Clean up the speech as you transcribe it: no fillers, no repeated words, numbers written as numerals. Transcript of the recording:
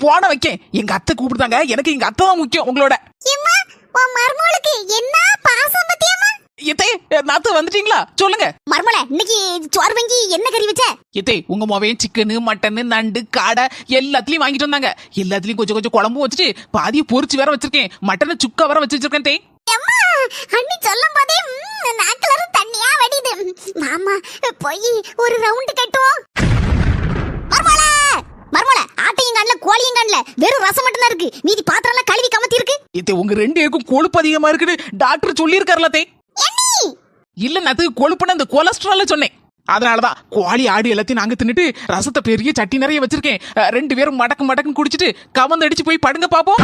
போன வைக்க. எங்க அத்தை கூப்பிடுதாங்க. எனக்கு எங்க அத்தை தான் முக்கியம் உங்களோட. மர்மோளுக்கு என்ன பாசம் பத்தியம்மா? எத்தே நாத்து வந்துட்டீங்களா? சொல்லுங்க. மர்மோள இன்னைக்கு சோறு வாங்கி என்ன கறி வச்ச? எத்தே உங்க மோவே சிக்கனு மட்டனு நண்டு காடை எல்லாத்துலயும் வாங்கிட்டு வந்தாங்க. எல்லாத்துலயும் கொஞ்சம் கொஞ்சம் குழம்பு வச்சுட்டு பாதியை பொரிச்சு வேற வச்சிருக்கேன். மட்டனை சுக்கா வேற வச்சிருக்கேன். தே அம்மா அண்ணி சொல்லும் போதே நாக்குல தண்ணியா வடியுது. மாமா போய் ஒரு ரவுண்ட் கட்டுவோம். மர்மோள ஆட்டையும் காணல கோழியும் காணல, வெறும் ரசம் மட்டும் தான் இருக்கு. மீதி பாத்திரம் எல்லாம் கழுவி கமத்தி இருக்கு. எத்தே உங்க ரெண்டு பேருக்கும் கொழுப்பு அதிகமா இருக்குன்னு டாக்டர் சொல்லி இருக்காருல. தே இல்ல நாத்து கொழுப்புன்னு அந்த கொலஸ்ட்ரால சொன்னேன். அதனாலதான் கோழி ஆடு எல்லாத்தையும் நாங்க தின்னுட்டு ரசத்தை பெரிய சட்டி நிறைய வச்சிருக்கேன். ரெண்டு பேரும் மடக்கு மடக்குன்னு குடிச்சிட்டு கவந்து அடிச்சு போய் படுங்க பாப்போம்.